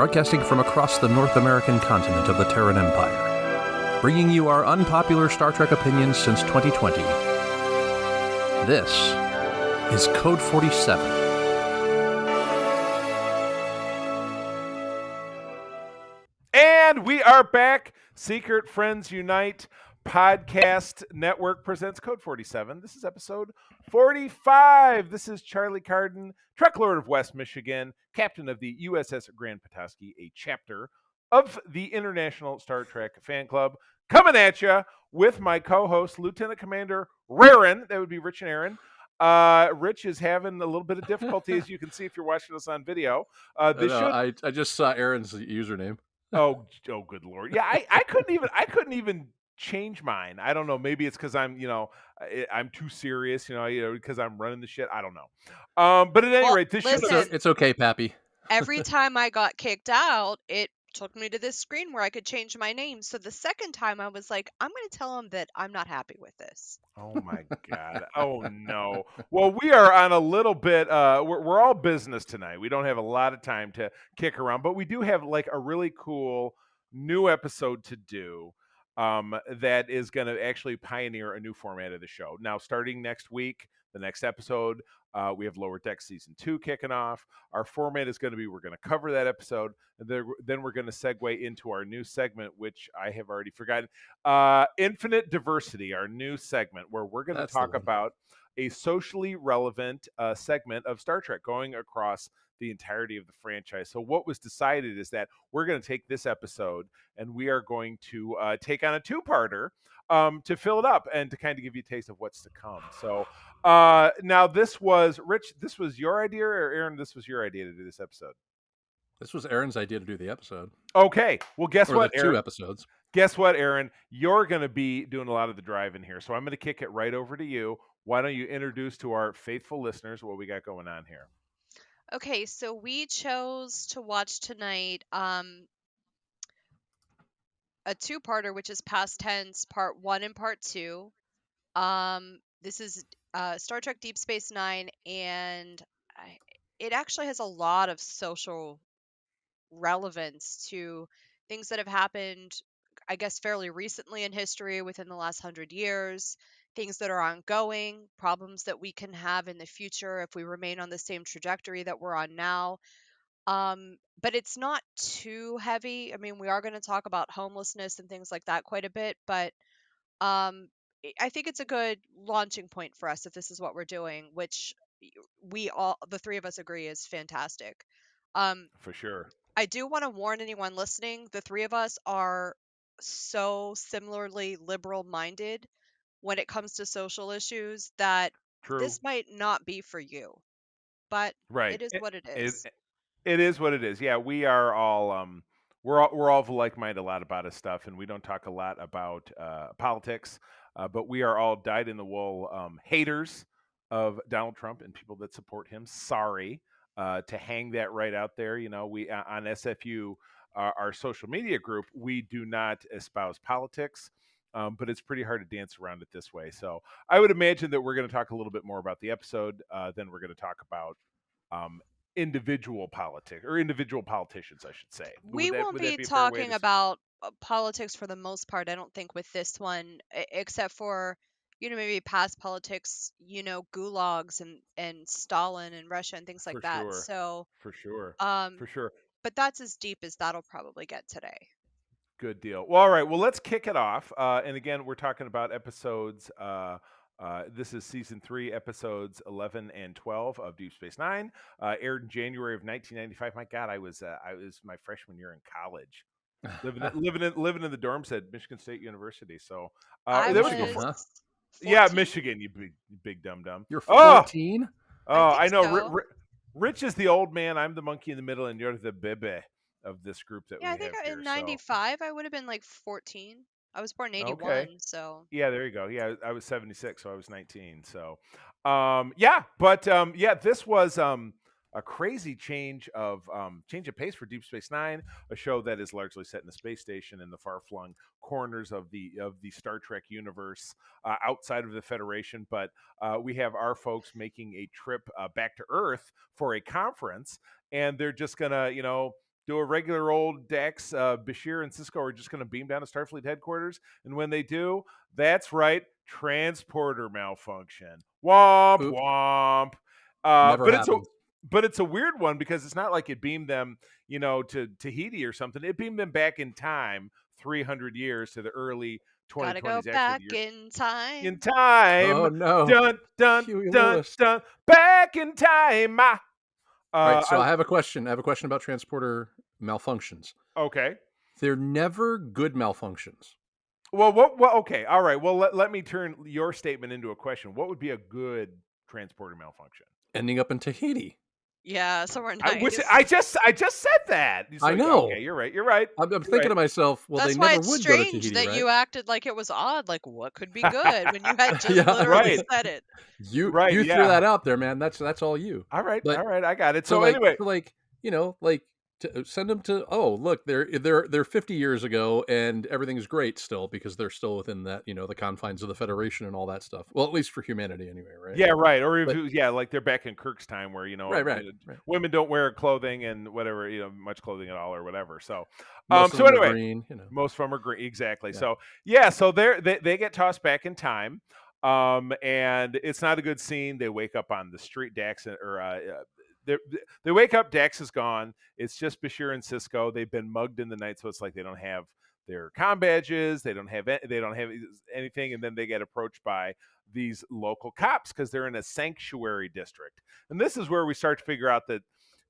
broadcasting from across the North American continent of the Terran Empire, bringing you our unpopular Star Trek opinions since 2020. This is Code 47. And we are back. Secret Friends Unite Podcast Network presents Code 47. This is episode 45. This is Charlie Carden, Trek Lord of West Michigan, captain of the USS Grand Petoskey, a chapter of the International Star Trek Fan Club, coming at you with my co-host, Lieutenant Commander Erin. That would be Rich and Aaron. Rich is having a little bit of difficulty, as you can see if you're watching us on video. I just saw Aaron's username. Oh, good Lord. Yeah, I couldn't even change mine. I don't know. Maybe it's because I'm too serious, because I'm running the shit. I don't know. But at any rate, this listen, it's okay, Pappy. Every time I got kicked out, it took me to this screen where I could change my name. So the second time I was like, I'm going to tell him that I'm not happy with this. Oh my God. Oh no. Well, we are on a little bit, we're all business tonight. We don't have a lot of time to kick around, but we do have like a really cool new episode to do that is going to actually pioneer a new format of the show. Now, starting next week, the next episode, we have Lower Deck Season 2 kicking off. Our format is going to be, we're going to cover that episode, and then we're going to segue into our new segment, which I have already forgotten. Infinite Diversity, our new segment, where we're going to talk about a socially relevant segment of Star Trek going across the entirety of the franchise. So what was decided is that we're going to take this episode and we are going to take on a two-parter to fill it up and to kind of give you a taste of what's to come. So now this was, Rich, this was your idea, or Aaron, this was your idea to do this episode? This was Aaron's idea to do the episode. Okay. Well, guess what, Aaron? 2 episodes. Guess what, Aaron? You're going to be doing a lot of the driving here. So I'm going to kick it right over to you. Why don't you introduce to our faithful listeners what we got going on here? Okay, so we chose to watch tonight a two-parter, which is Past Tense, Part 1 and Part 2. This is Star Trek Deep Space Nine, and it actually has a lot of social relevance to things that have happened, I guess, fairly recently in history within the last 100 years, things that are ongoing, problems that we can have in the future if we remain on the same trajectory that we're on now. But it's not too heavy. I mean, we are going to talk about homelessness and things like that quite a bit, but I think it's a good launching point for us if this is what we're doing, which we all, the three of us, agree is fantastic. For sure. I do want to warn anyone listening, the three of us are so similarly liberal-minded when it comes to social issues that this might not be for you. But right. It is what it is. It is what it is. Yeah, we are all we're all like-minded a lot about this stuff, and we don't talk a lot about politics, but we are all dyed-in-the-wool haters of Donald Trump and people that support him. Sorry. To hang that right out there. We on SFU, our social media group, we do not espouse politics, but it's pretty hard to dance around it this way. So I would imagine that we're going to talk a little bit more about the episode than we're going to talk about individual politics or individual politicians, I should say. We won't be talking about politics for the most part, I don't think, with this one, except for maybe past politics, gulags and Stalin and Russia and things like that. Sure. So for sure. But that's as deep as that'll probably get today. Good deal. Well, all right. Well, let's kick it off. And again, we're talking about episodes. This is season 3, episodes 11 and 12 of Deep Space Nine. Aired in January of 1995. My God, I was my freshman year in college. living in the dorms at Michigan State University. So yeah, Michigan, you big dum-dum. You're 14? I know. So. Rich is the old man. I'm the monkey in the middle, and you're the bebe of this group that we have here. Yeah, I think in 95, I would have been like 14. I was born in 81, so. Yeah, there you go. Yeah, I was 76, so I was 19. So, this was a crazy change of pace for Deep Space Nine, a show that is largely set in the space station in the far-flung corners of the Star Trek universe outside of the Federation. But we have our folks making a trip back to Earth for a conference, and they're just gonna, Do a regular old Dax, Bashir, and Sisko are just going to beam down to Starfleet headquarters, and when they do, that's right, transporter malfunction. Womp Oop. womp. Never happens. But it's a weird one because it's not like it beamed them, to Tahiti or something. It beamed them back in time 300 years to the early 2020s. Gotta go back in time. In time. Oh no. Dun, dun, Huey dun, Lewis. dun. Back in time. All right, so I have a question. I have a question about transporter malfunctions. Okay. They're never good malfunctions. Well, okay. All right. Well, let me turn your statement into a question. What would be a good transporter malfunction? Ending up in Tahiti. Yeah, somewhere nice. I just said that. So, I know. Okay, you're right. I'm thinking to myself, well, That's they why never it's would go to strange Tahiti, that right? you acted like it was odd. Like, what could be good when you had just Yeah. literally Right. said it? You Right, threw yeah. that out there, man. That's all you. All right. But- All right. I got it. So, So anyway, to send them to, oh, look, they're 50 years ago and everything's great still because they're still within that, the confines of the Federation and all that stuff. Well, at least for humanity anyway, right? yeah, right. Or if But- like they're back in Kirk's time where Right. women don't wear clothing and whatever, much clothing at all or whatever. So Most of so them are anyway, green, most of them are green, exactly. Yeah. So they get tossed back in time, and it's not a good scene. They wake up on the street. Dax they wake up. Dax is gone. It's just Bashir and Sisko. They've been mugged in the night, so it's like they don't have their comm badges. They don't have anything, and then they get approached by these local cops because they're in a sanctuary district. And this is where we start to figure out that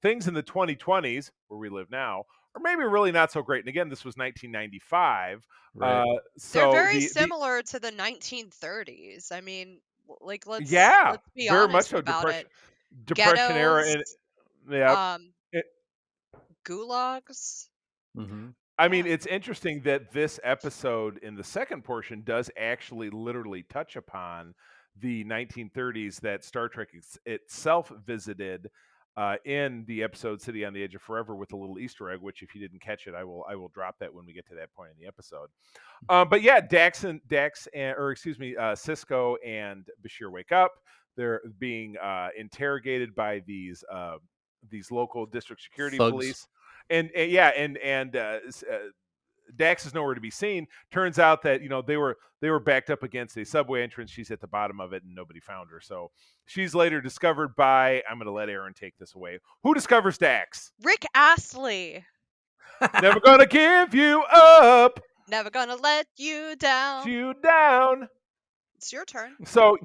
things in the 2020s, where we live now, are maybe really not so great. And again, this was 1995. Right. So They're very similar to the 1930s. I mean, like let's be very honest much so. about it. Depression era, Ghettos, and gulags. Mm-hmm. I mean, it's interesting that this episode in the second portion does actually literally touch upon the 1930s that Star Trek itself visited in the episode "City on the Edge of Forever" with a little Easter egg. Which, if you didn't catch it, I will drop that when we get to that point in the episode. But yeah, Sisko and Bashir wake up. They're being interrogated by these local district security Thugs. police, and Dax is nowhere to be seen. Turns out that they were backed up against a subway entrance. She's at the bottom of it, and nobody found her. So she's later discovered by. I'm going to let Erin take this away. Who discovers Dax? Rick Astley. Never gonna give you up. Never gonna let you down. You down. It's your turn. So.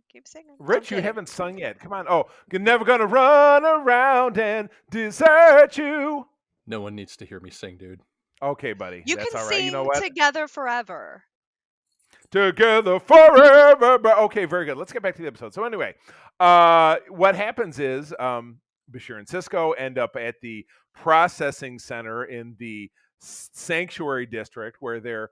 Keep singing. Rich, you haven't sung yet. Come on. Oh, you're never going to run around and desert you. No one needs to hear me sing, dude. Okay, buddy. You That's can all right. sing You know what? Together Forever. Together forever. Okay, very good. Let's get back to the episode. So anyway, what happens is Bashir and Sisko end up at the processing center in the sanctuary district where they're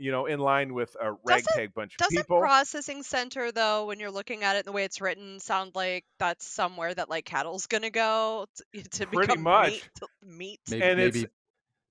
in line with a ragtag bunch of people. Doesn't processing center, though, when you're looking at it the way it's written, sound like somewhere that like cattle's gonna go to Pretty become much. meat?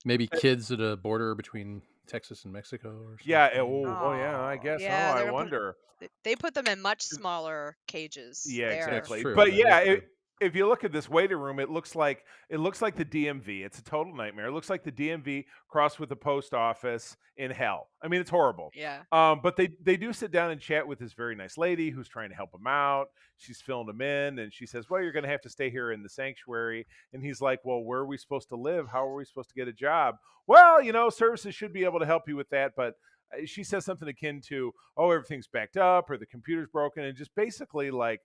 Maybe kids at a border between Texas and Mexico or something. Yeah. Yeah. I guess. Yeah, I wonder. They put them in much smaller cages. Yeah, there. exactly. True, But that yeah, is true. if you look at this waiting room, it looks like the DMV. It's a total nightmare. It looks like the DMV crossed with the post office in hell. I mean, it's horrible. Yeah. But they do sit down and chat with this very nice lady who's trying to help him out. She's filling him in, and she says, "Well, you're going to have to stay here in the sanctuary." And he's like, "Well, where are we supposed to live? How are we supposed to get a job?" Well, services should be able to help you with that, but she says something akin to, "Oh, everything's backed up, or the computer's broken," and just basically like.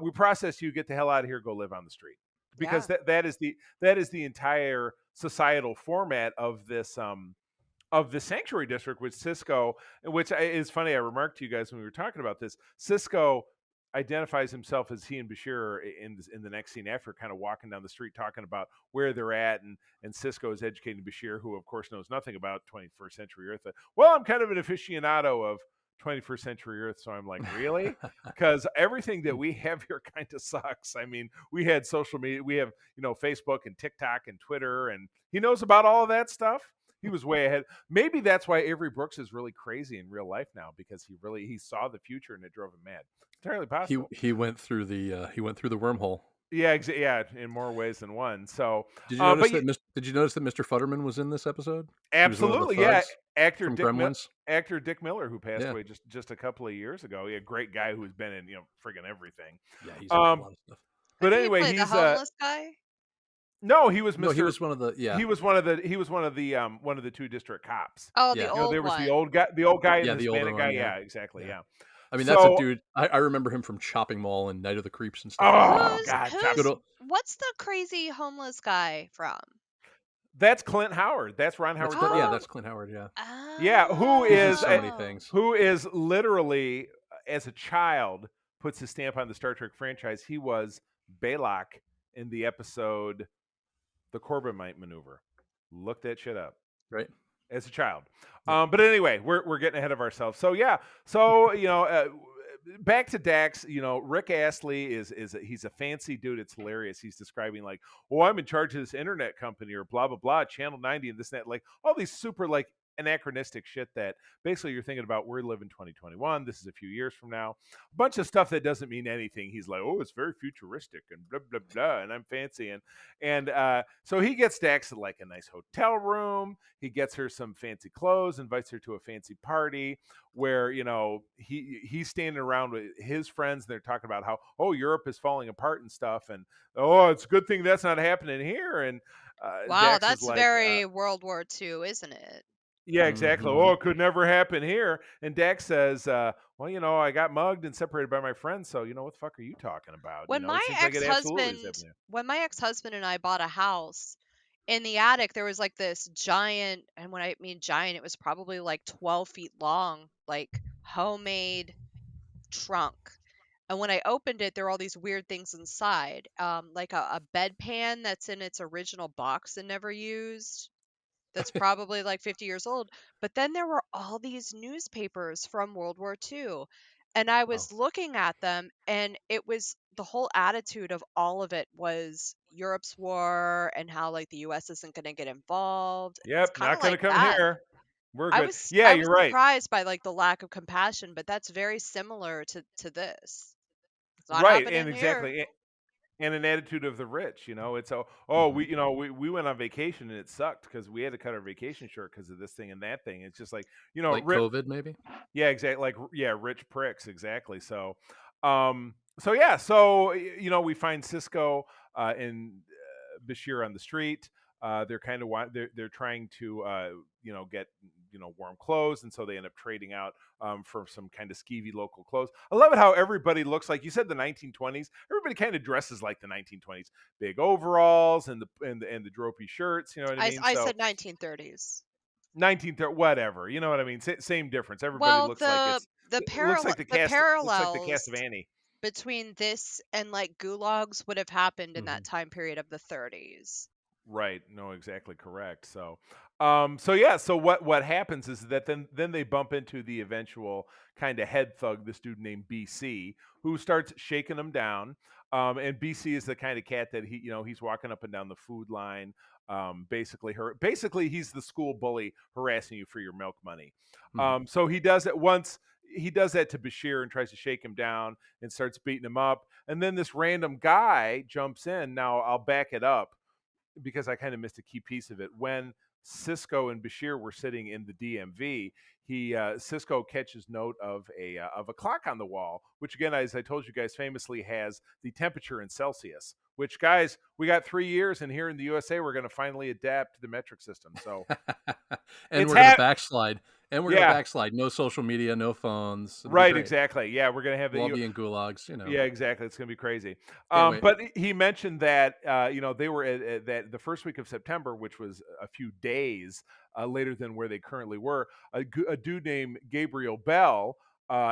We process you, get the hell out of here, go live on the street, because that is the entire societal format of this sanctuary district with Sisko, which is funny. I remarked to you guys when we were talking about this. Sisko identifies himself as he and Bashir in the next scene after, kind of walking down the street talking about where they're at, and Sisko is educating Bashir, who of course knows nothing about 21st century Earth. Well, I'm kind of an aficionado of 21st century Earth, so I'm like, really? Because everything that we have here kind of sucks. I mean, we had social media, we have Facebook and TikTok and Twitter, and he knows about all of that stuff. He was way ahead. Maybe that's why Avery Brooks is really crazy in real life now, because he saw the future and it drove him mad. It's entirely possible. He went through the wormhole. Yeah, yeah, in more ways than one. So, Did you notice but that? Did you notice that Mr. Futterman was in this episode? He was one of the absolutely, yeah. thugs Actor from Dick Gremlins. Actor Dick Miller, who passed Yeah, away just a couple of years ago. Yeah, great guy who's been in friggin' everything. yeah, he's been in a Um, lot of stuff. but Did he anyway, play the he's homeless guy? no, he was No, he Mr. was one of the He was one of the two district cops. Oh, the yeah, There old was one. the old guy and yeah, the the older Hispanic guy. one. Yeah, Yeah, exactly. yeah. Yeah. I mean, that's a So, dude. I remember him from Chopping Mall and Night of the Creeps and stuff like that. oh Who's God, Good who's old, what's the crazy homeless guy from? that's Clint Howard. That's Ron that's Howard's Clint. Yeah, brother. Oh, that's Clint Howard. Yeah, Yeah, he's in so many oh. things. who is literally as a child puts his stamp on the Star Trek franchise. He was Balak in the episode The Corbomite Maneuver. Look that shit up. Right. As a child. Yep. But anyway, we're getting ahead of ourselves. So yeah, so back to Dax. Rick Astley he's a fancy dude. It's hilarious. He's describing like, oh, I'm in charge of this internet company or blah blah blah, Channel 90 and this and that, like all these super like anachronistic shit that basically you're thinking about. We're living 2021. This is a few years from now. A bunch of stuff that doesn't mean anything. He's like, oh, it's very futuristic and blah blah blah, and I'm fancy and so he gets Dax like a nice hotel room. He gets her some fancy clothes, invites her to a fancy party where he's standing around with his friends. And they're talking about how Europe is falling apart and stuff, and it's a good thing that's not happening here. And Wow, Dax is that's like, very World War II, isn't it? yeah, exactly. Mhm. It could never happen here. And Dax says, well, I got mugged and separated by my friends, so what the fuck are you talking about? When my It seems like it absolutely is happening. when my ex-husband and I bought a house, in the attic there was like this giant, and when I mean giant, it was probably like 12 feet long, like homemade trunk. And when I opened it, there were all these weird things inside, like a bedpan that's in its original box and never used. That's probably like 50 years old. But then there were all these newspapers from World War II. And I Wow. was looking at them, and it was the whole attitude of all of it was Europe's war and how like the US isn't going to get involved. It's Yep, kind not of going to like come that. here. We're I good. was Yeah, I was you're right. surprised by like the lack of compassion, but that's very similar to this. It's not Right, and happening here. exactly. And an attitude of the rich. It's Mhm. we went on vacation and it sucked because we had to cut our vacation short because of this thing and that thing. It's just like Like rich. COVID, maybe. Yeah, exactly. Like, yeah, rich pricks, exactly. So yeah, so we find Cisco and Bashir on the street. They're kind of they're trying to get warm clothes, and so they end up trading out for some kind of skeevy local clothes. I love it how everybody looks like you said the 1920s. Everybody kind of dresses like the 1920s, big overalls and the dropey shirts. You know what I mean? I So said 1930s. 1930, whatever. You know what I mean? Same difference. Everybody Well, looks like the it looks like the looks like the cast of parallels Annie. between this and like gulags would have happened in that Mhm. time period of the 30s. Right. No, exactly correct. So yeah, so what happens is that then they bump into the eventual kind of head thug, this dude named BC, who starts shaking them down. And BC is the kind of cat that he's walking up and down the food line. Basically he's the school bully harassing you for your milk money. Mhm. So he does it once. He does that to Bashir and tries to shake him down and starts beating him up. And then this random guy jumps in. Now I'll back it up because I kind of missed a key piece of it. When Sisko and Bashir were sitting in the DMV, Sisko catches note of a clock on the wall, which again, as I told you guys, famously has the temperature in Celsius. Which, guys, we got 3 years, and here in the USA, we're going to finally adapt to the metric system. So And it's we're gonna backslide. And we're gonna yeah, backslide. No social media, no phones. It'll be right, great. exactly. Yeah, we're going to have We'll all the be in gulags. Yeah, exactly. It's going to be crazy. Can't wait. But he mentioned that they were at that the first week of September, which was a few days later than where they currently were. A dude named Gabriel Bell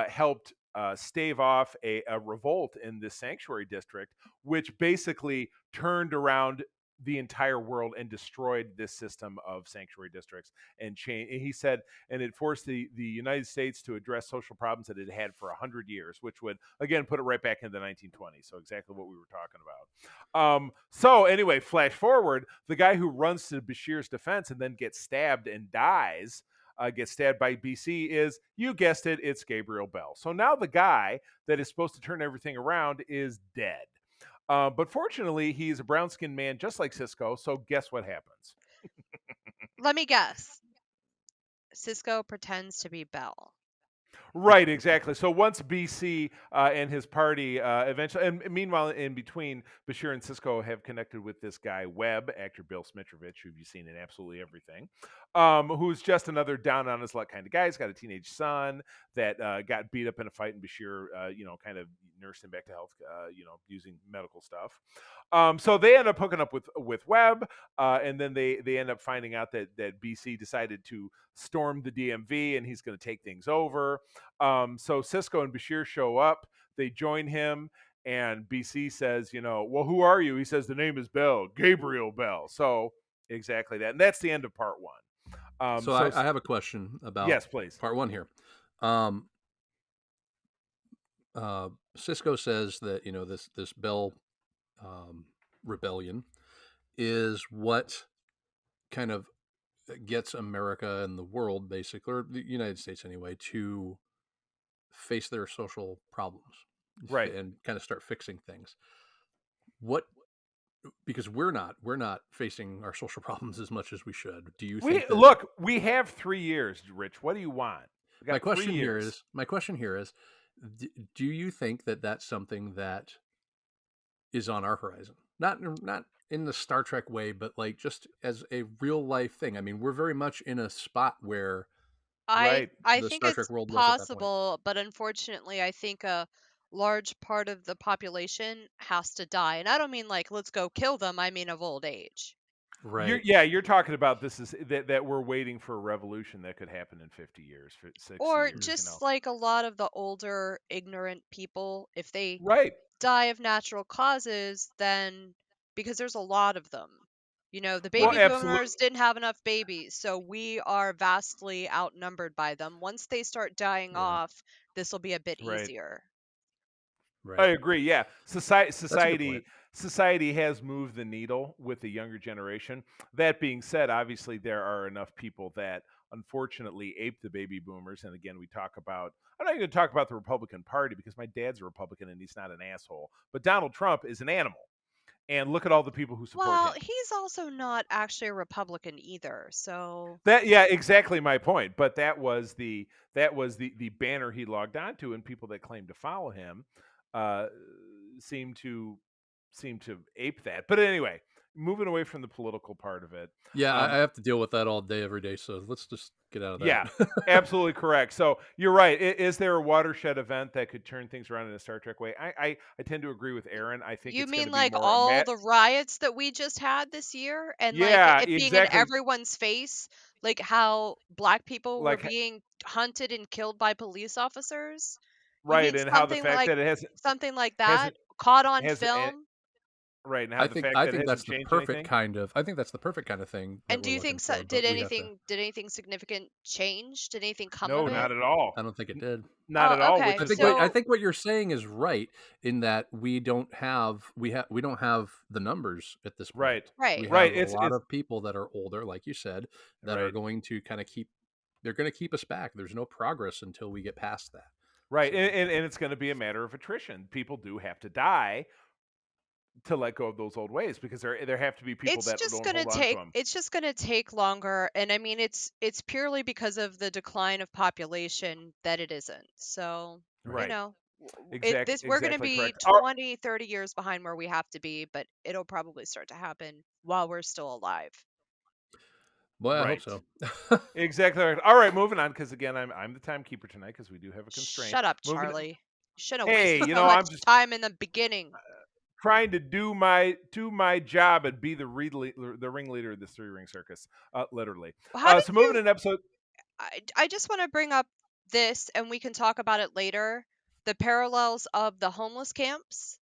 helped stave off a revolt in this sanctuary district, which basically turned around the entire world and destroyed this system of sanctuary districts and change. And he said, and it forced the United States to address social problems that it had for 100 years, which would again put it right back in the 1920s. So exactly what we were talking about. So anyway, flash forward, the guy who runs to Bashir's defense and then gets stabbed and dies. Gets stabbed by BC is, you guessed it, it's Gabriel Bell. So now the guy that is supposed to turn everything around is dead. But fortunately, he's a brown-skinned man just like Sisko. So guess what happens? Let me guess. Sisko pretends to be Belle. Right, exactly. So once BC and his party eventually, and meanwhile, in between, Bashir and Sisko have connected with this guy Webb, actor Bill Smitrovich, who you've seen in absolutely everything, who's just another down on his luck kind of guy. He's got a teenage son that got beat up in a fight, and Bashir, kind of nursed him back to health, using medical stuff. So they end up hooking up with Webb, and then they end up finding out that BC decided to storm the DMV, and he's going to take things over. So Sisko and Bashir show up. They join him, and BC says, well, who are you? He says, the name is Bell, Gabriel Bell. So exactly that. And that's the end of part one. So I have a question about yes, please. part one here. Sisko says that, this Bell rebellion is what kind of gets America and the world, basically, or the United States anyway, to face their social problems, right, and kind of start fixing things. Because we're not facing our social problems as much as we should. Do you think look, we have 3 years, Rich? What do you want? My question here is, do you think that that's something that is on our horizon? Not in the Star Trek way, but like just as a real life thing. I mean, we're very much in a spot where I the think Star Trek it's world was at that point. possible, but unfortunately, I think a large part of the population has to die. And I don't mean like, let's go kill them. I mean of old age. Right. You're talking about this is that we're waiting for a revolution that could happen in 50 years, 60 Or years. just like a lot of the older, ignorant people, if they Right. die of natural causes, then because there's a lot of them. The Well, baby absolutely. boomers didn't have enough babies, so we are vastly outnumbered by them. Once they start dying off, this will be a bit Right. easier. Right. I agree. Yeah, That's a good society has moved the needle with the younger generation. That being said, obviously there are enough people that unfortunately ape the baby boomers. And again, I'm not going to talk about the Republican Party because my dad's a Republican and he's not an asshole. But Donald Trump is an animal. And look at all the people who support Well, him. he's also not actually a Republican either, so Yeah, exactly my point. But that was the banner he logged onto, and people that claim to follow him seem to ape that. But anyway, moving away from the political part of it. Yeah, I have to deal with that all day, every day. So let's just get out of that. Yeah, absolutely correct. So you're right. Is there a watershed event that could turn things around in a Star Trek way? I tend to agree with Erin. I think you it's mean gonna be like more all the riots that we just had this year, and like yeah, it being in exactly. everyone's face, like how black people were Like being hunted and killed by police officers? You right, mean and how the fact that it something like that hasn't caught on has film? right, and how I the think fact I that it think hasn't that's the changed perfect anything. kind of. I think that's the perfect kind of thing that And do we're you think looking for. did But we have to. anything significant change? Did anything come No, of not it? at all. I don't think it did. Not at all. Okay. Which is I think what you're saying is right in that we don't have the numbers at this point. right. Right. We Right. have a lot of people that are older, like you said, that are Right. going to kind of they're going to keep us back. There's no progress until we get past that. Right. So- And it's going to be a matter of attrition. People do have to die to let go of those old ways because there have to be people It's that just don't gonna hold on to take them. it's just gonna take longer, and I mean it's purely because of the decline of population that it isn't. So, Right. we're gonna Exactly be correct. 20, 30 years behind where we have to be, but it'll probably start to happen while we're still alive. Well, I Right. hope so. Exactly right. All right, moving on because again, I'm the timekeeper tonight because we do have a constraint. Shut up, Moving- Charlie. Should have Hey, wasted you so know, much I'm just time in the beginning. trying to do my job and be the ringleader of this 3-ring circus, literally. How did So moving in episode. I just want to bring up this, and we can talk about it later. The parallels of the homeless camps,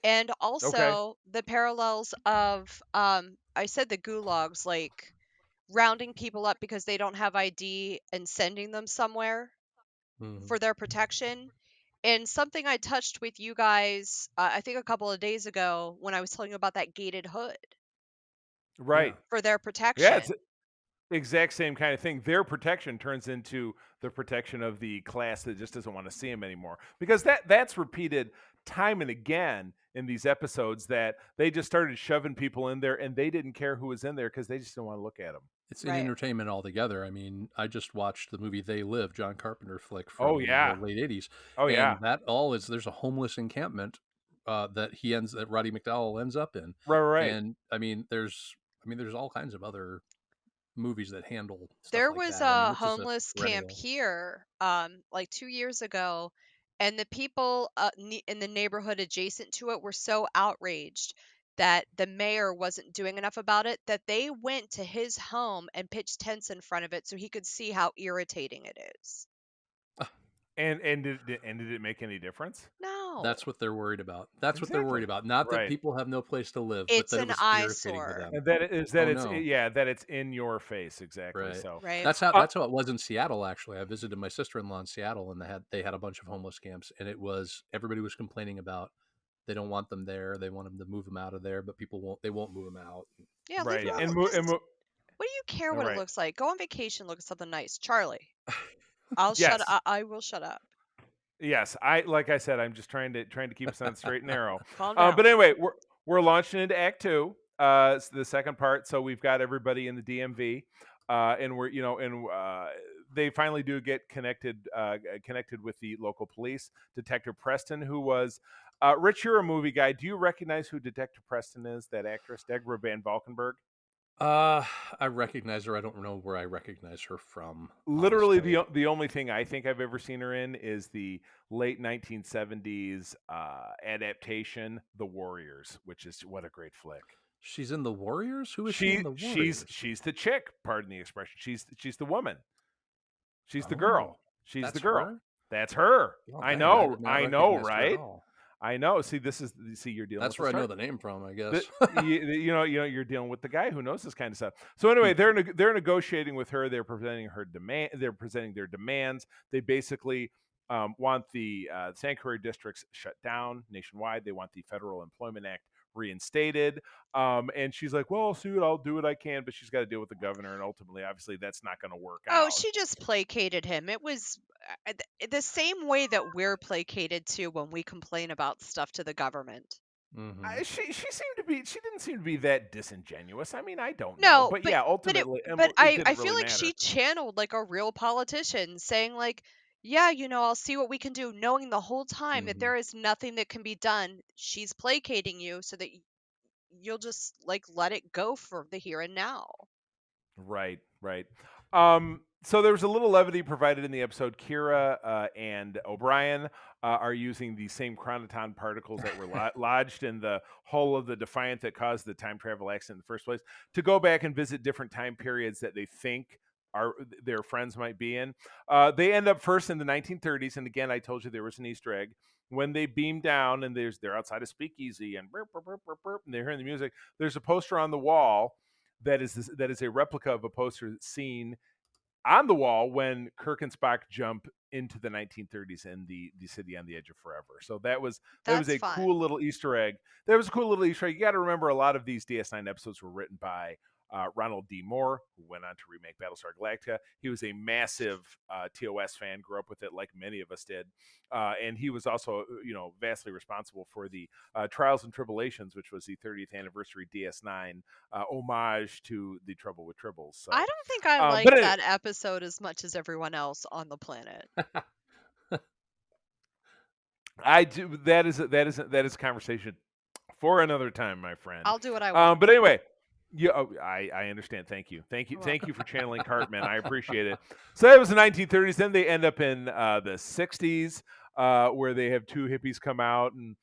and also the parallels of I said the gulags, like rounding people up because they don't have ID and sending them somewhere Mhm. for their protection. And something I touched with you guys, I think a couple of days ago when I was telling you about that gated hood Right. for their protection. Yeah, it's the exact same kind of thing. Their protection turns into the protection of the class that just doesn't want to see him anymore. Because that's repeated time and again in these episodes that they just started shoving people in there, and they didn't care who was in there because they just didn't want to look at them. It's in entertainment altogether. I mean, I just watched the movie They Live, John Carpenter flick from Oh yeah, the late 80s. oh yeah, And that there's a homeless encampment that Roddy McDowell ends up in. right. And I mean, there's all kinds of other movies that handle stuff There like was that. I mean, a this is a homeless camp perennial. here, like 2 years ago, and the people in the neighborhood adjacent to it were so outraged that the mayor wasn't doing enough about it that they went to his home and pitched tents in front of it so he could see how irritating it is. And did it make any difference? No, That's what they're worried about. That's what they're worried Exactly. about. Not that Right. people have no place to live, it's but that it an was irritating to eyesore. them. And no. that it's in your face, exactly. Right. So Right. That's how it was in Seattle. Actually, I visited my sister-in-law in Seattle, and they had a bunch of homeless camps, and everybody was complaining about they don't want them there. They want them to move them out of there, but they won't move them out. Yeah, right. leave it And alone. What do you care what Right. it looks like? Go on vacation, look at something nice. Charlie, I'll Yes. I will shut up. Yes, like I said, I'm just trying to keep us on the straight and narrow. Calm down. But anyway, we're launching into Act 2, the second part. So we've got everybody in the DMV, and they finally do get connected with the local police. Detective Preston, who was Rich, you're a movie guy. Do you recognize who Detective Preston is? That actress, Deborah Van Valkenburg. I recognize her. I don't know where I recognize her from. Literally, honestly. the only thing I think I've ever seen her in is the late 1970s adaptation, The Warriors, which is what a great flick. She's in The Warriors. Who is she in The Warriors? She's the chick. Pardon the expression. She's the woman. She's the girl. She's the girl. Her? That's her. Well, I dang, know. did not I know, recognize her at right? all. I know. See, you're dealing. That's with where I know the name from, I guess. You're dealing with the guy who knows this kind of stuff. So anyway, they're negotiating with her. They're presenting their demands. They basically want the sanctuary districts shut down nationwide. They want the Federal Employment Act reinstated. And she's like, well, I'll do what I can, but she's got to deal with the governor, and ultimately, obviously, that's not going to work out. Oh, she just placated him. It was the same way that we're placated to when we complain about stuff to the government. Mm-hmm. She didn't seem to be that disingenuous. I mean, I don't No, know, but yeah, ultimately, I feel like she channeled like a real politician, saying like, yeah, I'll see what we can do, knowing the whole time that there is nothing that can be done. She's placating you so that you'll just like let it go for the here and now. Right. So there was a little levity provided in the episode. Kira and O'Brien are using the same chronoton particles that were lodged in the hull of the Defiant that caused the time travel accident in the first place to go back and visit different time periods that they think their friends might be in. They end up first in the 1930s, and again, I told you there was an Easter egg. When they beam down and they're outside a speakeasy and burp, burp, burp, burp, burp, and they're hearing the music, there's a poster on the wall that is a replica of a poster seen on the wall when Kirk and Spock jump into the 1930s in the city on the edge of forever. So that was a fun. cool little Easter egg. That was a cool little Easter egg. You got to remember, a lot of these DS9 episodes were written by Ronald D. Moore, who went on to remake Battlestar Galactica. He was a massive TOS fan, grew up with it like many of us did. And he was also, vastly responsible for the Trials and Tribulations, which was the 30th anniversary DS9 homage to the Trouble with Tribbles. So, I don't think I like that episode as much as everyone else on the planet. I do. That is a conversation for another time, my friend. I'll do what I want. But anyway. Yeah, I understand. Thank you for channeling Cartman. I appreciate it. So that was the 1930s. Then they end up in the 60s, where they have two hippies come out and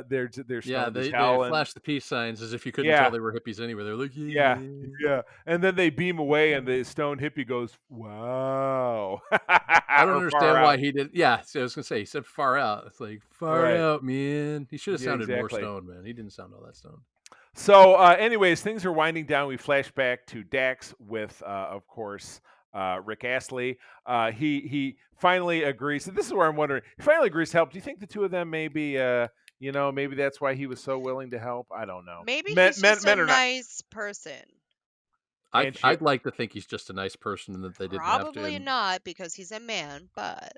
they're they flash the peace signs as if you couldn't tell they were hippies anyway. They're like, yeah, and then they beam away, and the stone hippie goes, "Wow." I don't understand why he did. Yeah, so I was gonna say he said far out. It's like far out, man. He should have sounded more stoned, man. He didn't sound all that stoned. So, anyways, things are winding down. We flash back to Dax with, of course, Rick Astley. He finally agrees. And this is where I'm wondering. He finally agrees to help. Do you think the two of them maybe, maybe that's why he was so willing to help? I don't know. Maybe he's just a nice person. I'd like to think he's just a nice person and that they didn't have to. Probably not, because he's a man, but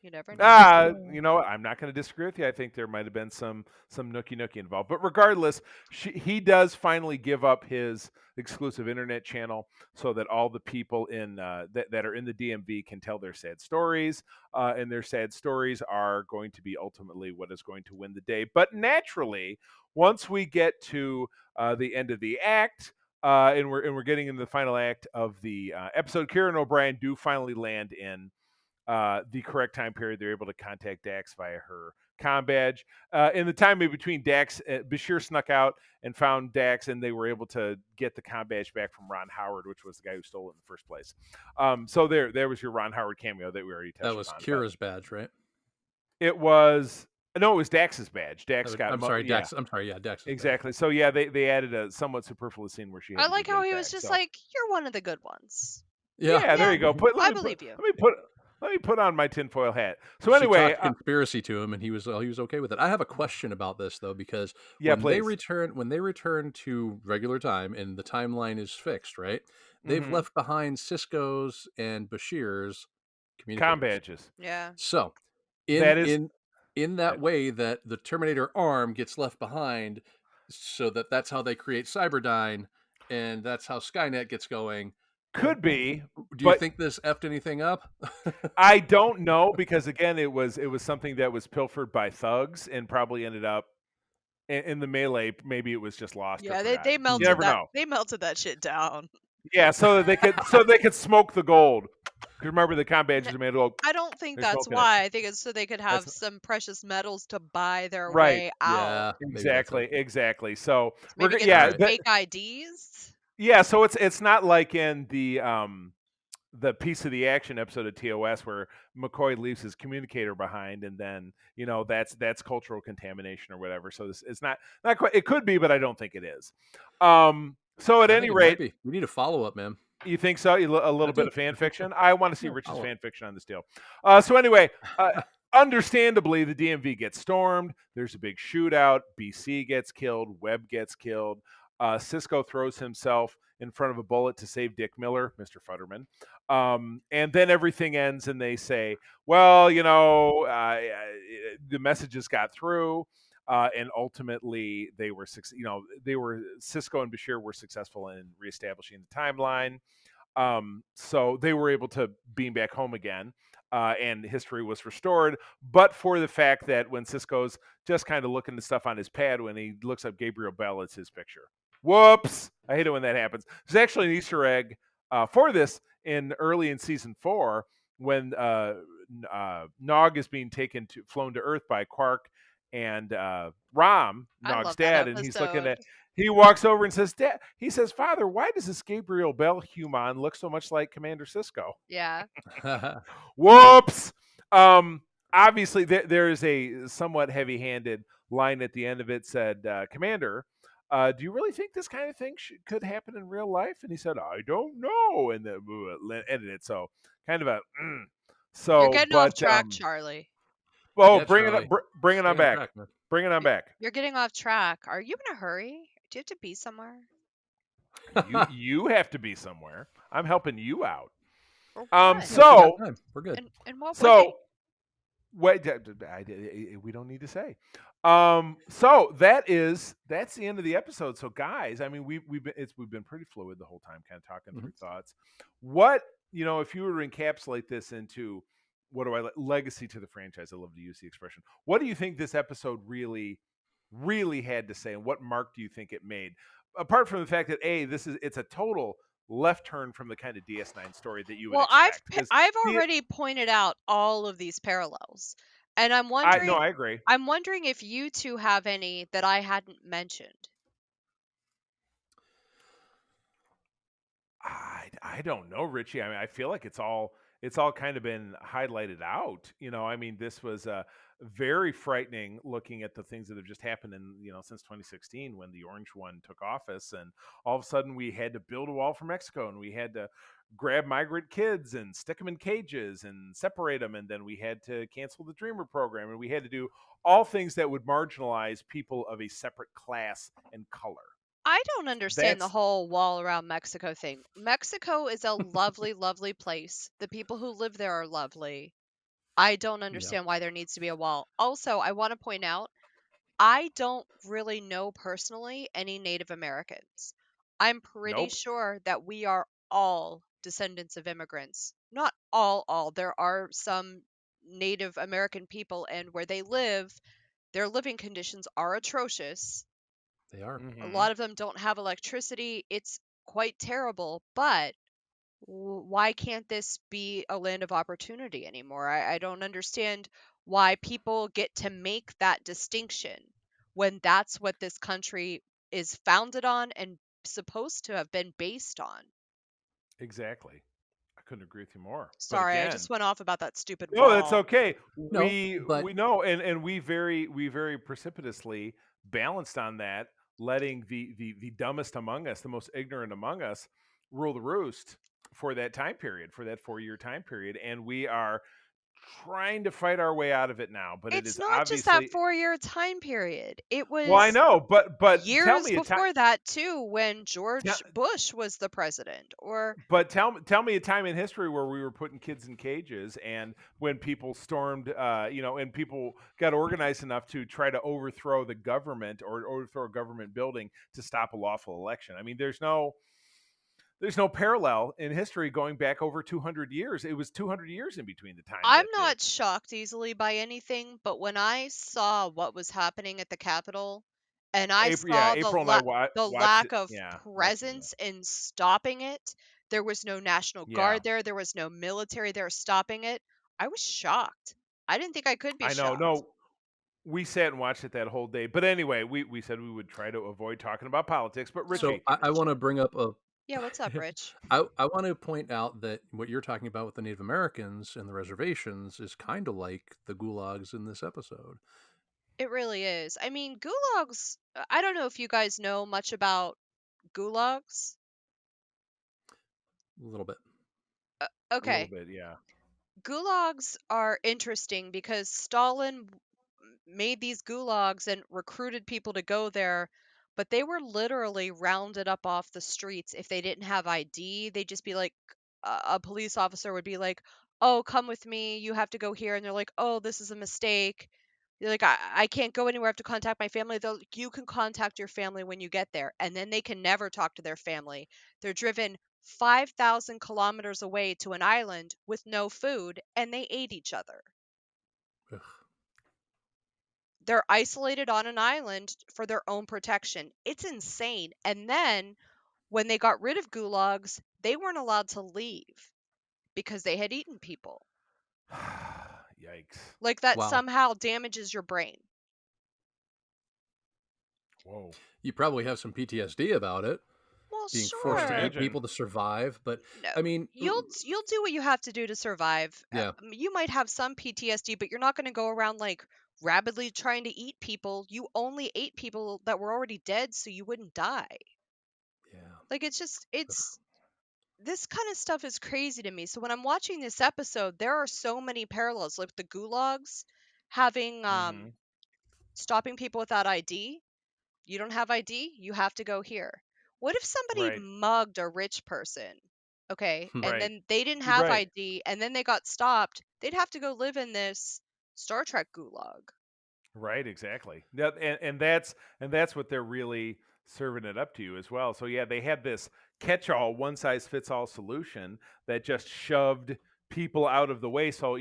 You never know. You know what? I'm not going to disagree with you. I think there might have been some nookie involved, but regardless, he does finally give up his exclusive internet channel so that all the people in that are in the DMV can tell their sad stories, and their sad stories are going to be ultimately what is going to win the day. But naturally, once we get to the end of the act. And we're getting into the final act of the episode. Kira and O'Brien do finally land in the correct time period. They're able to contact Dax via her comm badge. In the time in between, Bashir snuck out and found Dax, and they were able to get the comm badge back from Ron Howard, which was the guy who stole it in the first place. So there was your Ron Howard cameo that we already touched on. That was Kira's badge, right? It was. No, it was Dax's badge. Dax got. I'm sorry, Dax. I'm sorry, yeah, Dax. Exactly. So yeah, they added a somewhat superfluous scene where she. Had I to like be how right he back, was just so. like, "You're one of the good ones." Yeah, there you go. I believe you. Let me put on my tinfoil hat. So She anyway, talked conspiracy to him, and he was okay with it. I have a question about this though, because when they return to regular time and the timeline is fixed, right? They've left behind Sisko's and Bashir's communicators. comm badges. Yeah. So, in that way, that the Terminator arm gets left behind, so that's how they create Cyberdyne, and that's how Skynet gets going. Could be. Do you think this effed anything up? I don't know, because again, it was something that was pilfered by thugs and probably ended up in the melee. Maybe it was just lost. Yeah, or they melted you never that. know. They melted that shit down. Yeah, so that they could smoke the gold. Because remember, the comm badges are made of gold. I don't think They're that's smoking why. I think it's so they could have some precious metals to buy their Right. way out. Yeah, exactly. So Maybe get yeah, fake IDs. yeah. So it's not like in the piece of the action episode of TOS where McCoy leaves his communicator behind, and then that's cultural contamination or whatever. So it's not quite. It could be, but I don't think it is. So at any rate, we need a follow up, man. You think so? A little bit of fan fiction? I want to see Rich's fan fiction on this deal. So anyway, understandably, the DMV gets stormed. There's a big shootout. BC gets killed. Webb gets killed. Sisko throws himself in front of a bullet to save Dick Miller, Mr. Futterman. And then everything ends, and they say, well, the messages got through. And ultimately, they were Sisko and Bashir were successful in reestablishing the timeline. So they were able to beam back home again, and history was restored. But for the fact that when Sisko's just kind of looking at stuff on his pad, when he looks up Gabriel Bell, it's his picture. Whoops! I hate it when that happens. There's actually an Easter egg for this early in season 4 when Nog is being flown to Earth by Quark and Rom, Nog's dad, and he's looking at. He walks over and says, "Dad," he says, "Father, why does this Gabriel Bell human look so much like Commander Sisko?" Yeah. Whoops. Obviously, there is a somewhat heavy-handed line at the end of it. Said, "Commander, do you really think this kind of thing could happen in real life?" And he said, "I don't know," and then ended it. So kind of a. So you're getting off track, Charlie. Well, bring it on back. Track, bring it on back. You're getting off track. Are you in a hurry? Do you have to be somewhere? You have to be somewhere. I'm helping you out. So we're good. And what so wait, we don't need to say. So that's the end of the episode. So guys, I mean, we've been pretty fluid the whole time, kind of talking through thoughts. What if you were to encapsulate this into legacy to the franchise? I love to use the expression. What do you think this episode really had to say, and what mark do you think it made? Apart from the fact that it's a total left turn from the kind of DS9 story that you would expect. I've already pointed out all of these parallels, and I'm wondering. I agree. I'm wondering if you two have any that I hadn't mentioned. I don't know, Richie. I mean, I feel like it's all kind of been highlighted out. I mean, this was very frightening looking at the things that have just happened since 2016 when the Orange One took office, and all of a sudden we had to build a wall for Mexico, and we had to grab migrant kids and stick them in cages and separate them, and then we had to cancel the Dreamer program, and we had to do all things that would marginalize people of a separate class and color. I don't understand the whole wall around Mexico thing. Mexico is a lovely, lovely place. The people who live there are lovely. I don't Yeah. understand why there needs to be a wall. Also, I want to point out, I don't really know personally any Native Americans. I'm pretty Nope. sure that we are all descendants of immigrants. Not all. There are some Native American people, and where they live, their living conditions are atrocious. They are. A Mm-hmm. lot of them don't have electricity. It's quite terrible, but why can't this be a land of opportunity anymore? I don't understand why people get to make that distinction when that's what this country is founded on and supposed to have been based on. Exactly. I couldn't agree with you more. But Sorry, I again, just went off about that stupid no, that's wall. okay. No, We but know, and we very precipitously balanced on that, letting the dumbest among us, the most ignorant among us, rule the roost for that time period, for that 4 year time period, and we are trying to fight our way out of it now. But it It's is not just that obviously 4-year time period. It well, I was know, but tell years me a time. before that too, when George Bush was the president. Or But tell me a time in history where we were putting kids in cages, and when people stormed, and people got organized enough to try to overthrow the government or overthrow a government building to stop a lawful election. I mean, there's no parallel in history going back over 200 years. It was 200 years in between the time I'm that not shocked easily by anything, but when I saw what was happening at the Capitol and I April, yeah, saw April and I the watched it. lack of Yeah, watched it. Yeah, presence in stopping it, there was no National yeah, Guard there was no military there stopping it. I was shocked. I didn't think I could be I know. shocked. No, we sat and watched it that whole day. But anyway, we said we would try to avoid talking about politics. But Oh, so Richie, I want to bring up a. yeah, what's up, Rich? I want to point out that what you're talking about with the Native Americans and the reservations is kind of like the gulags in this episode. It really is. I mean, gulags, I don't know if you guys know much about gulags. A little bit. a little Okay. bit, yeah. Gulags are interesting because Stalin made these gulags and recruited people to go there, but they were literally rounded up off the streets if they didn't have ID. They'd just be like, a police officer would be like, "Oh, come with me. You have to go here." And they're like, "Oh, this is a mistake." They're like, I can't go anywhere. I have to contact my family. They're like, "You can contact your family when you get there." And then they can never talk to their family. They're driven 5,000 kilometers away to an island with no food, and they ate each other. Ugh. They're isolated on an island for their own protection. It's insane. And then when they got rid of gulags, they weren't allowed to leave because they had eaten people. Yikes. Like that Wow. somehow damages your brain. Whoa. You probably have some PTSD about it, Well, being I would forced to sure. eat imagine. people to survive. But No, I mean, you'll do what you have to do to survive. yeah, You might have some PTSD, but you're not going to go around like rabidly trying to eat people. You only ate people that were already dead so you wouldn't die. yeah. Like it's this kind of stuff is crazy to me. So when I'm watching this episode, there are so many parallels, like the gulags having Hmm. stopping people without ID. You don't have ID, you have to go here. What if somebody Right. mugged a rich person? Okay, and Right. then they didn't You're have right. ID and then they got stopped. They'd have to go live in this Star Trek gulag. Right, exactly. Yeah, and that's what they're really serving it up to you as well. So yeah, they had this catch-all, one-size-fits-all solution that just shoved people out of the way. So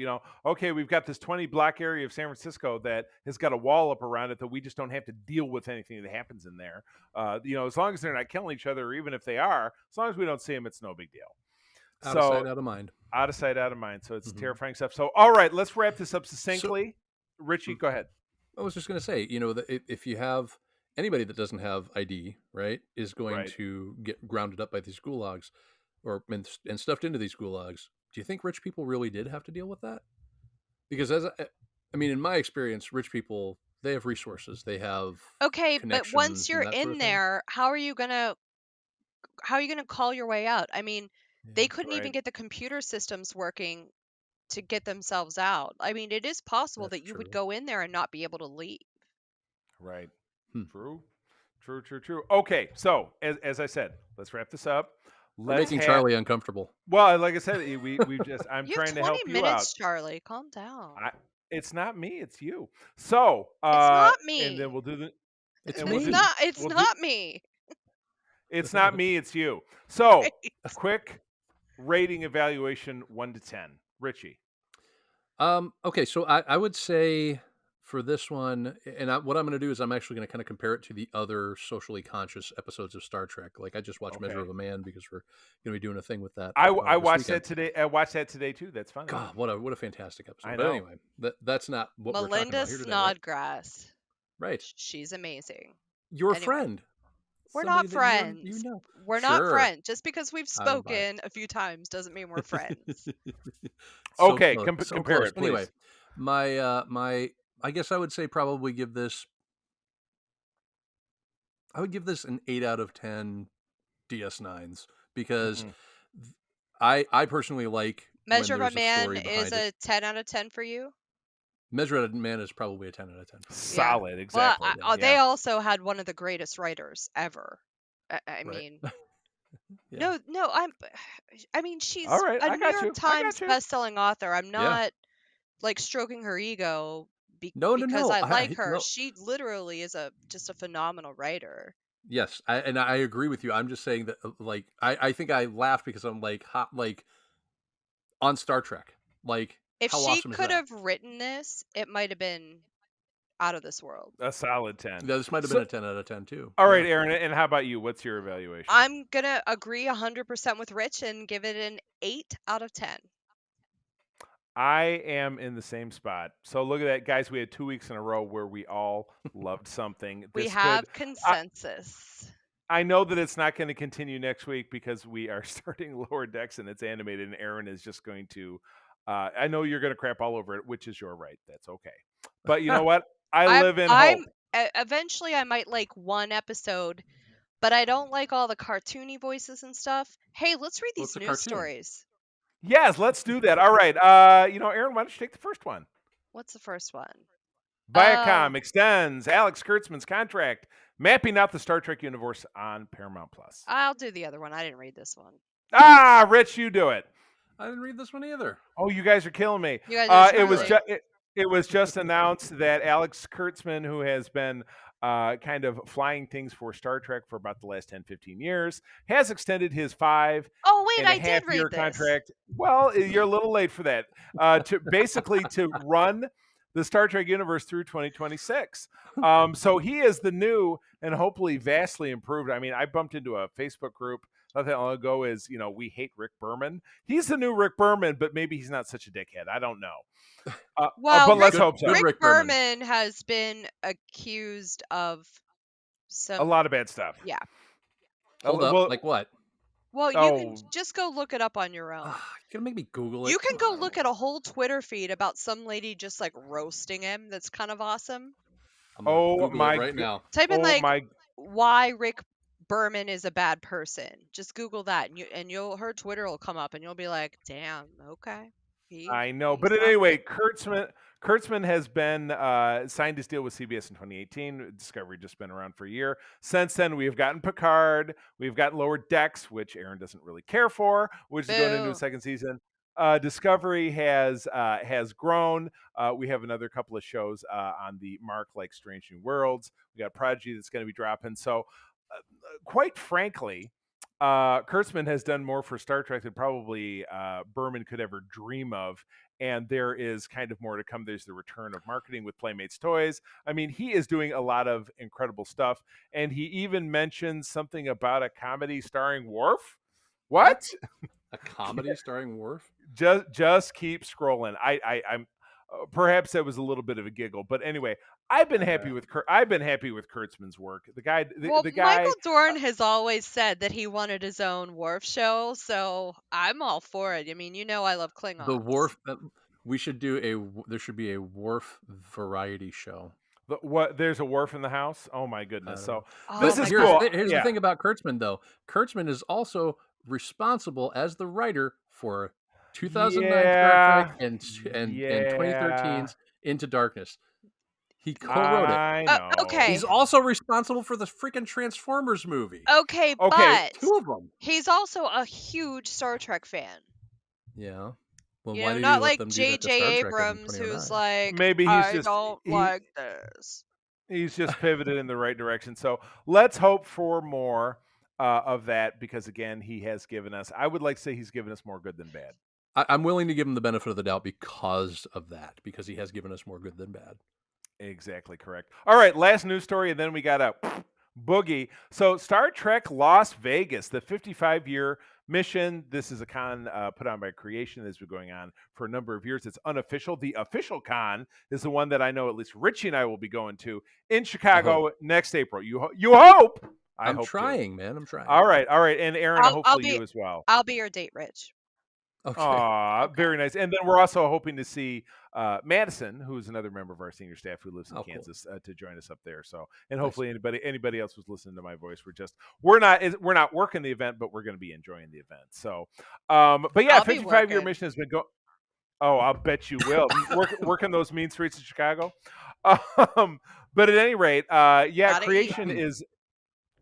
okay, we've got this 20-block area of San Francisco that has got a wall up around it that we just don't have to deal with anything that happens in there. As long as they're not killing each other, or even if they are, as long as we don't see them, it's no big deal. Out of So sight, out of mind. out of sight, out of mind. So it's Mhm. terrifying stuff. So all right, let's wrap this up So succinctly. Richie, mm, go ahead. I was just going to say, that if you have anybody that doesn't have ID, right, is going Right. to get grounded up by these gulags and stuffed into these gulags. Do you think rich people really did have to deal with that? Because I mean, in my experience, rich people, they have resources, they have Okay, but once connections and you're that sort in of thing. there, how are you going to call your way out? I mean, they Yeah, couldn't even Right. get the computer systems working to get themselves out. I mean, it is possible that's that you would true. go in there and not be able to leave. Right. Hmm. True. True. True. True. Okay. So as I said, let's wrap this up. We're making Charlie uncomfortable. Well, like I said, we've just I'm You have trying to 20 help you out. minutes, Charlie. Calm down. It's not me, it's you. So, It's not and then me. we'll do the It's and me. we'll do It's we'll do not me. it's not me, it's you. So, Right. quick rating evaluation 1 to 10. Richie. Okay, so I would say for this one, and what I'm going to do is I'm actually going to kind of compare it to the other socially conscious episodes of Star Trek. Like I just watched Measure of a Man because we're going to be doing a thing with that. I this watched weekend. that today. I watched that today too. That's funny. God, what a fantastic episode. I But know. anyway, that's not what we're talking Melinda about here today. Right? Snodgrass. Right. She's amazing. Your Anyway. friend. We're Somebody not that friends. You know. We're not Sure. friends. Just because we've I don't buy it. spoken a few times doesn't mean we're friends. Okay, close, compare close. it, please. Anyway, my I guess I would say probably give this. I would give this an 8 out of 10 DS9s because I personally like Measure of when a there's a Man story behind is it. a 10 out of 10 for you? Measure of a Man is probably a 10 out of 10 for me. Solid, exactly. Well, they also had one of the greatest writers ever. I Right. mean, Yeah. no, I mean, she's All right, a I New got York you. Times best-selling author. I'm Yeah. not like stroking her ego No. because I like her. No. She literally is just a phenomenal writer. Yes, and I agree with you. I'm just saying that, like, I think I laughed because I'm like, on Star Trek. Like, If how she awesome is could that? have written this, it might have been out of this world. A solid 10. Yeah, this might have been a 10 out of 10 too. All right, Erin, and how about you? What's your evaluation? I'm going to agree 100% with Rich and give it an 8 out of 10. I am in the same spot. So look at that, guys. We had 2 weeks in a row where we all loved something. We have consensus. I know that it's not going to continue next week because we are starting Lower Decks and it's animated, and Erin is just going to. I know you're going to crap all over it, which is your right. That's okay. But you know what? I live in hope. Eventually, I might like one episode, but I don't like all the cartoony voices and stuff. Hey, let's read these news stories. Yes, let's do that. All right. Erin, why don't you take the first one? What's the first one? Viacom extends Alex Kurtzman's contract, mapping out the Star Trek universe on Paramount Plus. I'll do the other one. I didn't read this one. Rich, you do it. I didn't read this one either. Oh, you guys are killing me. You guys are it was just announced that Alex Kurtzman, who has been kind of flying things for Star Trek for about the last 10, 15 years, has extended his 5 I did read year this. contract. Well, you're a little late for that. To run the Star Trek universe through 2026. So he is the new and hopefully vastly improved. I mean, I bumped into a Facebook group not that long ago is, we hate Rick Berman. He's the new Rick Berman, but maybe he's not such a dickhead. I don't know. But let's hope so. Rick Berman has been accused of a lot of bad stuff. Yeah. Hold up, like what? Well, you can just go look it up on your own. You're gonna make me Google it. You can go look at a whole Twitter feed about some lady just like roasting him. That's kind of awesome. I'm Google it right now. Type in why Rick Berman is a bad person. Just Google that, and her Twitter will come up, and you'll be like, "Damn, okay." I know, but anyway, Kurtzman has been signed his deal with CBS in 2018. Discovery just been around for a year. Since then, we have gotten Picard, we've gotten Lower Decks, which Erin doesn't really care for, which is going into a second season. Discovery has grown. We have another couple of shows on the mark, like Strange New Worlds. We got Prodigy that's going to be dropping. So, quite frankly, Kurtzman has done more for Star Trek than probably Berman could ever dream of, and there is kind of more to come. There's the return of marketing with Playmates Toys. I mean, he is doing a lot of incredible stuff, and he even mentioned something about a comedy starring Worf. What? A comedy starring Worf? Just keep scrolling. I'm perhaps that was a little bit of a giggle, but anyway, I've been happy with Kurtzman's work. The guy. Michael Dorn has always said that he wanted his own Worf show, so I'm all for it. I mean, I love Klingons. The Worf. We should do there should be a Worf variety show. There's a Worf in the house? Oh my goodness! So this is cool. Here's the thing about Kurtzman, though. Kurtzman is also responsible as the writer for 2009 Star Trek and 2013's Into Darkness. He co-wrote it. I know. Okay. He's also responsible for the freaking Transformers movie. Okay, Okay, but 2 of them. he's also a huge Star Trek fan. Yeah. Well, You why know, did he not let like them do that to J.J. Star Trek in Abrams, who's 2009? like, maybe he's I just don't like this. he's just pivoted in the right direction. So let's hope for more of that because again, he has given us. I would like to say he's given us more good than bad. I'm willing to give him the benefit of the doubt because of that, because he has given us more good than bad. Exactly correct. All right, last news story, and then we got a boogie. So Star Trek Las Vegas, the 55-year mission. This is a con put on by Creation that has been going on for a number of years. It's unofficial. The official con is the one that I know at least Richie and I will be going to in Chicago next April. You hope. I'm hope trying, to. man. I'm trying. All right, and Aaron, I'll hopefully be- you as well. I'll be your date, Rich. Okay. Aw, Okay. very nice. And then we're also hoping to see Madison, who's another member of our senior staff who lives in Cool. Kansas, to join us up there. So, and hopefully anybody else who's listening to my voice, we're not working the event, but we're going to be enjoying the event. So, but yeah, I'll be 55-year working. mission has been going. Oh, I'll bet you will. Working those mean streets of Chicago. But at any rate, yeah, Gotta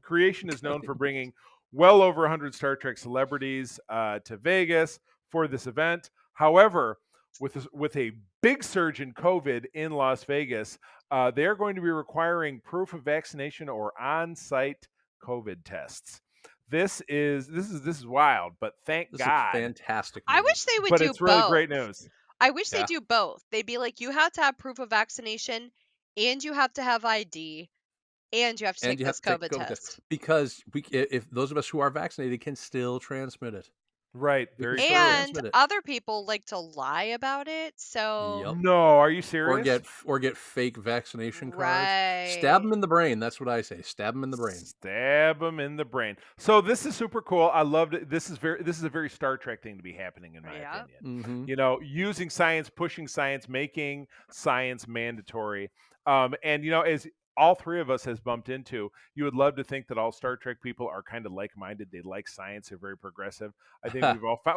Creation is known for bringing well over 100 Star Trek celebrities to Vegas for this event. However, with a big surge in COVID in Las Vegas, they're going to be requiring proof of vaccination or on-site COVID tests. This is wild, but thank This is God. fantastic. I news. wish they would But do it's really both. great news. I wish Yeah. they do both. They'd be like, you have to have proof of vaccination, and you have to have ID, and you have to And take you have this to take COVID a COVID test. test because if those of us who are vaccinated can still transmit it. Right. We Very can true. still And transmit it. other people like to lie about it, so Yep. No, are you serious? Or get fake vaccination cards. right. Stab them in the brain. That's what I say. Stab them in the brain. Stab them in the brain. So this is super cool. I loved it. This is a very Star Trek thing to be happening in my Yeah. opinion. Mm-hmm. You know, using science, pushing science, making science mandatory. And you know, as all three of us has bumped into, you would love to think that all Star Trek people are kind of like-minded. They like science. They're very progressive. I think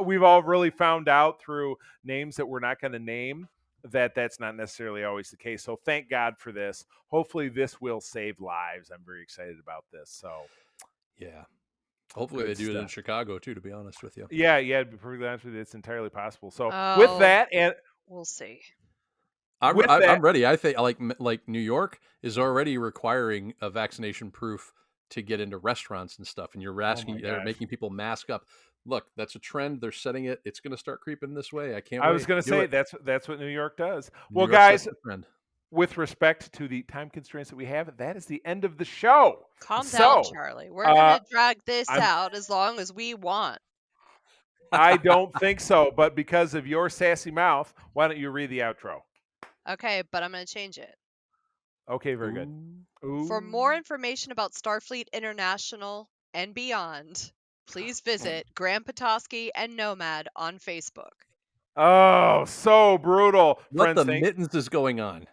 we've all really found out through names that we're not going to name that that's not necessarily always the case. So thank God for this. Hopefully this will save lives. I'm very excited about this. So Yeah. Hopefully Good they do it in stuff. Chicago too, to be honest with you. yeah, to be perfectly honest with you, it's entirely possible. So Oh. with that, and We'll see. I'm With that- ready. I think like New York is already requiring a vaccination proof to get into restaurants and stuff, and you're asking, they're gosh. making people mask up. Look, that's a trend. They're setting it. It's going to start creeping this way. I can't. I wait. was going to Do say it. that's what New York does. New Well, York sets guys, the trend. with respect to the time constraints that we have, that is the end of the show. Calm So, down, Charlie. We're gonna drag this I'm- out as long as we want. I don't think so, but because of your sassy mouth, why don't you read the outro? Okay, but I'm gonna change it. Okay, very good. Ooh. For more information about Starfleet International and beyond, please visit Graham Petoskey and Nomad on Facebook. Oh, so brutal. What Friends, the thank- mittens is going on?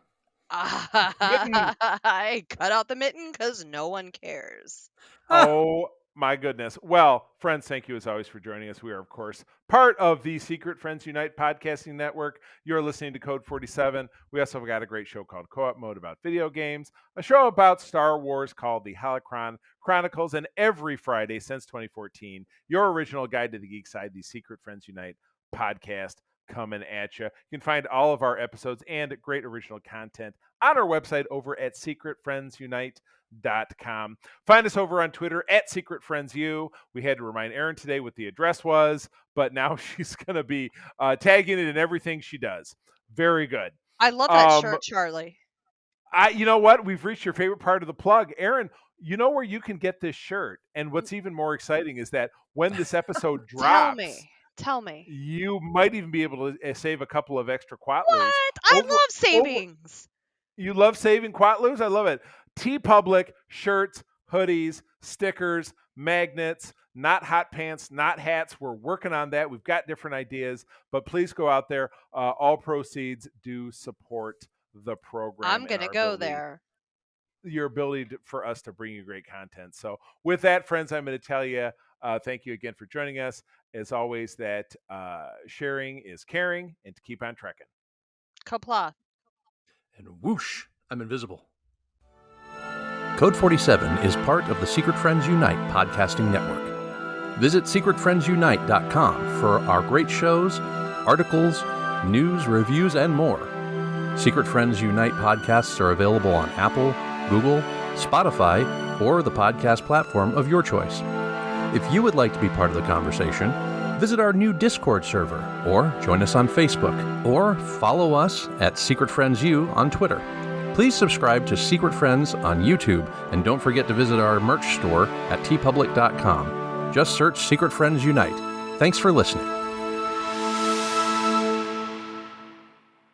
I cut out the mitten because no one cares. Oh my goodness. Well, friends, thank you as always for joining us. We are, of course, part of the Secret Friends Unite podcasting network. You're listening to Code 47. We also have got a great show called Co-op Mode about video games, a show about Star Wars called the Holocron Chronicles, and every Friday since 2014, your original guide to the geek side, the Secret Friends Unite podcast coming at you. You can find all of our episodes and great original content on our website over at secretfriendsunite.com. Find us over on Twitter at SecretFriendsU. We had to remind Erin today what the address was, but now she's going to be tagging it in everything she does. Very good. I love that shirt, Charlie. You know what? We've reached your favorite part of the plug. Erin, you know where you can get this shirt. And what's even more exciting is that when this episode drops, Tell me. you might even be able to save a couple of extra Quatloos. What? I love savings. You love saving Quatloos? I love it. TeePublic shirts, hoodies, stickers, magnets, not hot pants, not hats. We're working on that. We've got different ideas, but please go out there. All proceeds do support the program. I'm going to go there. Your ability for us to bring you great content. So with that, friends, I'm going to tell you, thank you again for joining us. As always, that sharing is caring, and to keep on trekking. Kapla. And whoosh. I'm invisible. Code 47 is part of the Secret Friends Unite podcasting network. Visit secretfriendsunite.com for our great shows, articles, news, reviews, and more. Secret Friends Unite podcasts are available on Apple, Google, Spotify, or the podcast platform of your choice. If you would like to be part of the conversation, visit our new Discord server, or join us on Facebook, or follow us at Secret Friends U on Twitter. Please subscribe to Secret Friends on YouTube, and don't forget to visit our merch store at tpublic.com. Just search Secret Friends Unite. Thanks for listening.